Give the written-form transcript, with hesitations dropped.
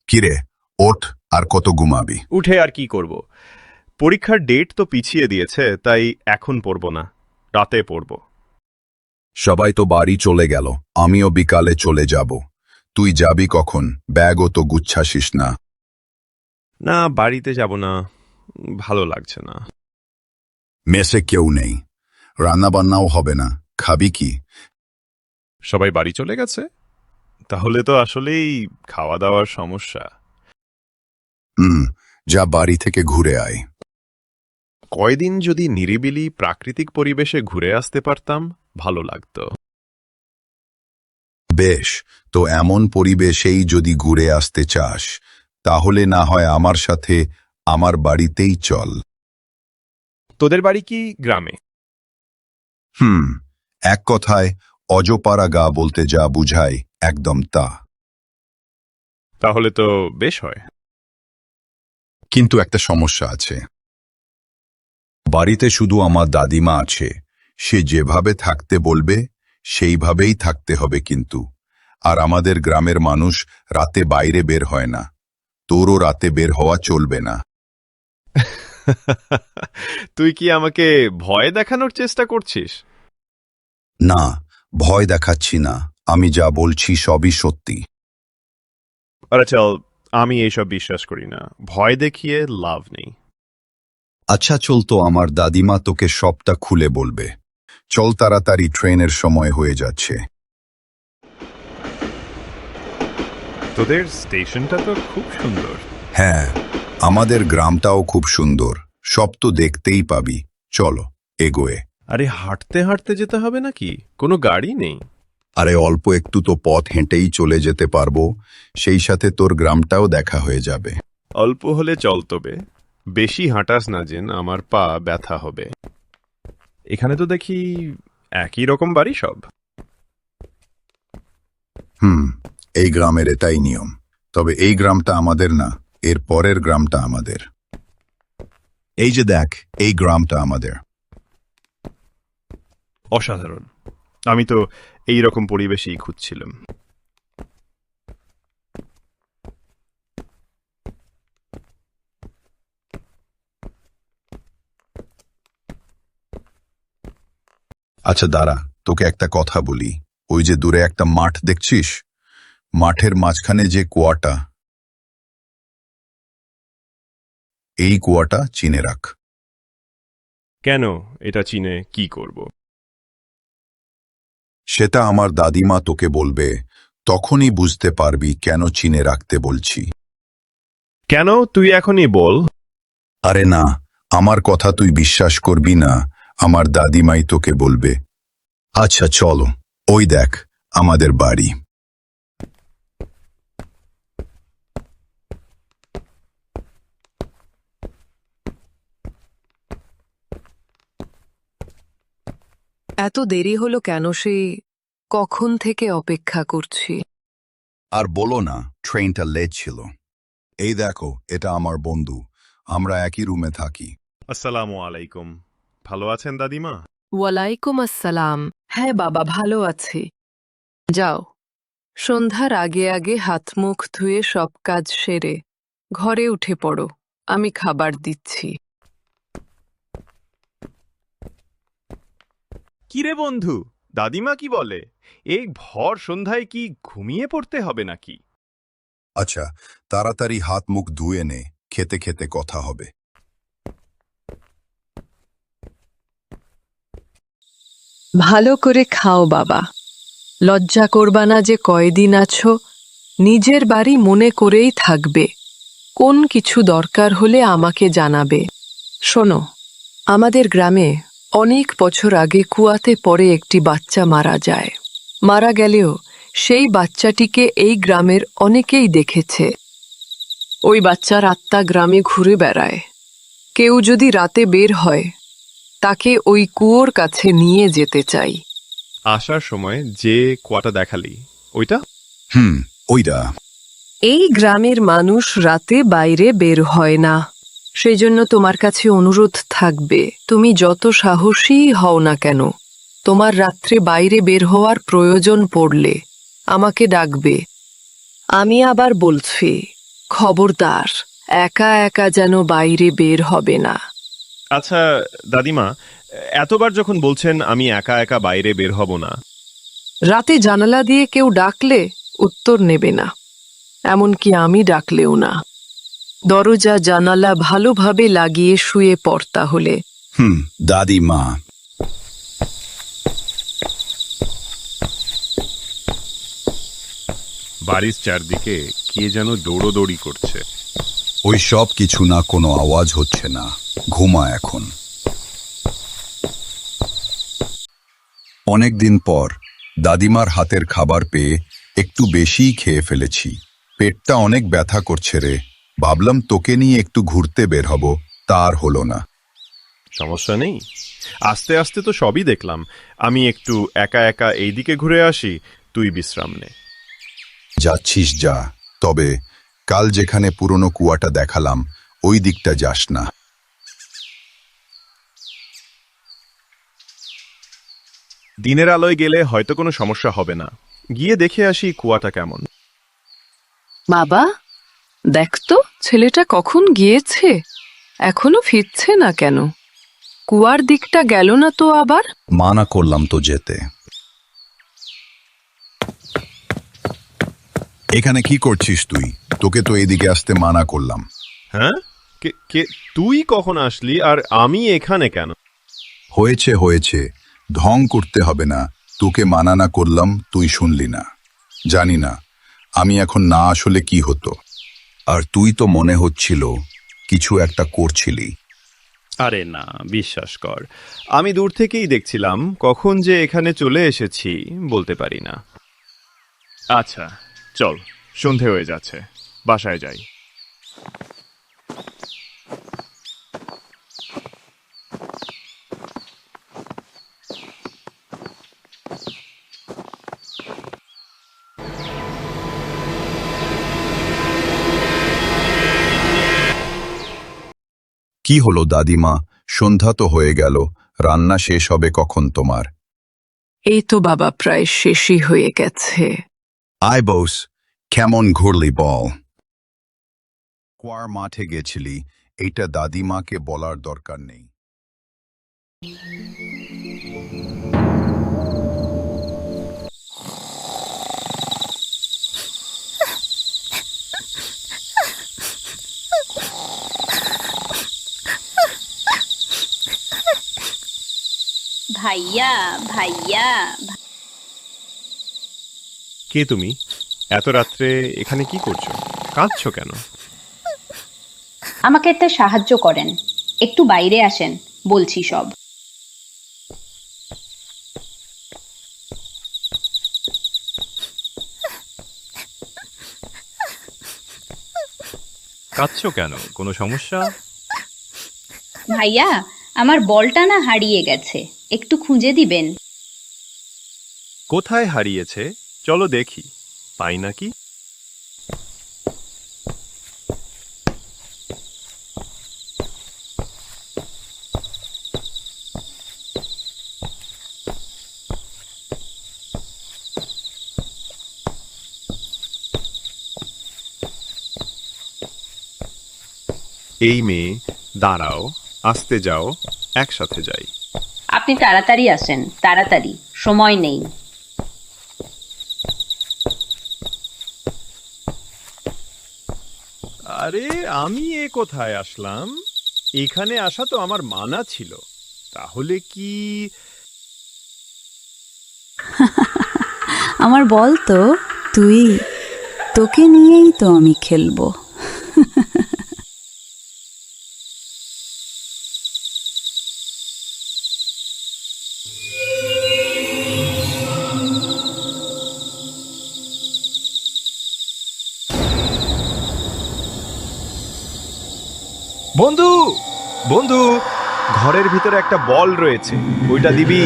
কিরে, ওঠ, আর কত ঘুমাবি? উঠে আর কি করব? পরীক্ষার ডেট তো পিছিয়ে দিয়েছে, তাই এখন পড়ব না, রাতে পড়ব। সবাই তো বাড়ি চলে গেল, আমিও বিকালে চলে যাব। তুই যাবি কখন? ব্যাগও তো গুচ্ছাসিস না। না, বাড়িতে যাব না, ভালো লাগছে না। মেসে কেউ নেই, রান্নাবান্নাও হবে না, খাবি কি? সবাই বাড়ি চলে গেছে? তাহলে তো আসলেই খাওয়া দাওয়ার সমস্যা। যা বাড়ি থেকে ঘুরে আয়। কয়দিন যদি নিরিবিলি প্রাকৃতিক পরিবেশে ঘুরে আসতে পারতাম, ভালো লাগতো। বেশ, তো এমন পরিবেশেই যদি ঘুরে আসতে চাস, তাহলে না হয় আমার সাথে আমার বাড়িতেই চল। তোদের বাড়ি কি গ্রামে? এক কথায় অজপাড়া গা বলতে যা বুঝায় একদম তা। তাহলে তো বেশ হয়। কিন্তু একটা সমস্যা আছে। বাড়িতে শুধু আমার দাদিমা আছে, সে যেভাবে থাকতে বলবে সেইভাবেই থাকতে হবে কিন্তু। আর আমাদের গ্রামের মানুষ রাতে বাইরে বের হয় না, তোরও রাতে বের হওয়া চলবে না। তুই কি আমাকে ভয় দেখানোর চেষ্টা করছিস? না, ভয় দেখাচ্ছি না, আমি যা বলছি সবই সত্যি। আরে চল, আমি এইসব বিশ্বাস করি না, ভয় দেখিয়ে লাভ নেই। আচ্ছা চল, তো আমার দাদিমা তোকে সবটা খুলে বলবে। চল তাড়াতাড়ি, ট্রেনের সময় হয়ে যাচ্ছে। তোদের স্টেশনটা তো খুব সুন্দর। হ্যাঁ, আমাদের গ্রামটাও খুব সুন্দর, সব তো দেখতেই পাবি। চলো, এগোয়ে। আরে হাঁটতে হাঁটতে যেতে হবে নাকি? কোনো গাড়ি নেই? আরে অল্প একটু তো পথ হেঁটেই চলে যেতে পারবো, সেই সাথে তোর গ্রামটাও দেখা হয়ে যাবে। অল্প হলে চল, তবে বেশি হাঁটাস না, যেন আমার পা ব্যথা হবে। এখানে তো দেখি একই রকম বাড়ি সব। এই গ্রামের এটাই নিয়ম। তবে এই গ্রামটা আমাদের না, এর পরের গ্রামটা আমাদের। এই যে দেখ, এই গ্রামটা আমাদের। অসাধারণ। আমি তো এই রকম পরিবেশেই খুঁজছিলাম। আচ্ছা দাঁড়া, তোকে একটা কথা বলি। ওই যে দূরে একটা মাঠ দেখছিস, মাঠের মাঝখানে যে কুয়াটা, এই কুয়াটা চিনে রাখ। কেন? এটা চিনে কি করব? সেটা আমার দাদিমা তোকে বলবে, তখনই বুঝতে পারবি কেন চিনে রাখতে বলছি। কেন? তুই এখনই বল। আরে না, আমার কথা তুই বিশ্বাস করবি না, আমার দাদিমাই তোকে বলবে। আচ্ছা চলো, ওই দেখ আমাদের বাড়ি। এত দেরি হলো কেন? সেই কখন থেকে অপেক্ষা করছি। আর বলো না, ট্রেনটা লেট ছিল। এই দেখো, এটা আমার বন্ধু, আমরা একই রুমে থাকি। আসসালামু আলাইকুম। ভালো আছেন দাদিমা? ওয়ালাইকুম আসসালাম। হ্যাঁ বাবা, ভালো আছি। যাও, সন্ধ্যার আগে আগে হাত মুখ ধুয়ে সব কাজ সেরে ঘরে উঠে পড়ো, আমি খাবার দিচ্ছি। কিরে বন্ধু, দাদিমা কি বলে? এই ভর সন্ধ্যায় কি ঘুমিয়ে পড়তে হবে নাকি? আচ্ছা, তাড়াতাড়ি হাত মুখ ধুয়ে নে, খেতে খেতে কথা হবে। ভালো করে খাও বাবা, লজ্জা করবা না যে কয়দিন আছো। নিজের বাড়ি মনে করেই থাকবে। কোন কিছু দরকার হলে আমাকে জানাবে। শোনো, আমাদের গ্রামে অনেক বছর আগে কুয়াতে পড়ে একটি বাচ্চা মারা যায়। মারা গেলেও সেই বাচ্চাটিকে এই গ্রামের অনেকেই দেখেছে। ওই বাচ্চার আত্মা গ্রামে ঘুরে বেড়ায়। কেউ যদি রাতে বের হয়, তাকে ওই কুয়োর কাছে নিয়ে যেতে চাই। আসার সময় যে কুয়াটা দেখালি, ওইটা? ওইটা। এই গ্রামের মানুষ রাতে বাইরে বের হয় না। সেই জন্য তোমার কাছে অনুরোধ থাকবে, তুমি যত সাহসী হও না কেন, তোমার রাত্রে বাইরে বের হওয়ার প্রয়োজন পড়লে আমাকে ডাকবে। আমি আবার বলছি, খবরদার একা একা যেন বাইরে বের হবে না। আচ্ছা দাদিমা, এতবার যখন বলছেন আমি একা একা বাইরে বের হব না, রাতে জানালা দিয়ে কেউ ডাকলে উত্তর নেবে না, এমনকি আমি ডাকলেও না। দরজা জানালা ভালোভাবে লাগিয়ে শুয়ে পড় তাহলে। দাদিমা। বাড়ির চারদিকে কে যেন দৌড়োদৌড়ি করছে। ওই সব কিছু না, কোনো আওয়াজ হচ্ছে না, ঘুমা এখন। অনেকদিন পর দাদিমার হাতের খাবার পেয়ে একটু বেশিই খেয়ে ফেলেছি। পেটটা অনেক ব্যথা করছে রে। ভাবলাম তোকে নিয়ে একটু ঘুরতে বের হব, তা আর হলো না। সমস্যা নেই, আস্তে আস্তে তো সবই দেখলাম। আমি একটু একা একা এইদিকে ঘুরে আসি, তুই বিশ্রাম নে। যাচ্ছিস যা, তবে কাল যেখানে পুরনো কুয়াটা দেখালাম ওই দিকটা যাস না। দিনের আলোয় গেলে হয়তো কোনো সমস্যা হবে না। গিয়ে দেখে আসি কুয়াটা কেমন। বাবা, দেখ তো ছেলেটা কখন গিয়েছে, এখনো ফিরছে না কেন? কুয়ার দিকটা গেল না তো আবার? মানা করলাম তো যেতে। এখানে কি করছিস তুই? তোকে তো এদিকে আসতে মানা করলাম। হ্যাঁ, কে কে তুই কখন আসলি আর আমি এখানে কেন? হয়েছে হয়েছে, ঢং করতে হবে না। তোকে মানা না করলাম, তুই শুনলি না। জানি না আমি এখন না আসলে কি হতো। আর তুই তো মনে হচ্ছিল কিছু একটা করছিলি। আরে না, বিশ্বাস কর, আমি দূর থেকেই দেখছিলাম। কখন যে এখানে চলে এসেছি বলতে পারি না। আচ্ছা চল, সন্ধে হয়ে যাচ্ছে, বাসায় যাই। কি হলো দাদিমা, সন্ধ্যা তো হয়ে গেল, রান্না শেষ হবে কখন তোমার? এই তো বাবা প্রায় শেষই হয়ে গেছে। আয় বস, কেমন ঘুরলি বল? কুয়ার মাঠে গেছিলি, এইটা দাদিমাকে বলার দরকার নেই। ভাইয়া ভাইয়া কে তুমি? এত রাত্রে এখানে কি করছো? কাঁদছো কেন? আমাকে একটা সাহায্য করেন, একটু বাইরে আসেন, বলছি সব। কাঁদছো কেন? কোনো সমস্যা? ভাইয়া, আমার বলটা না হারিয়ে গেছে, একটু খুঁজে দিবেন? কোথায় হারিয়েছে? চলো দেখি, পাই নাকি। এই মেয়ে, দাঁড়াও, আসতে যাও, একসাথে যাই। আপনি তাড়াতাড়ি আসেন, তাড়াতাড়ি, সময় নেই। আরে আমি এ কোথায় আসলাম? এখানে আসা তো আমার মানা ছিল। তাহলে কি? আমার বল তো, তুই, তোকে নিয়েই তো আমি খেলবো। বন্ধু, বন্ধু, ঘরের ভিতরে একটা বল রয়েছে, ওইটা দিবি?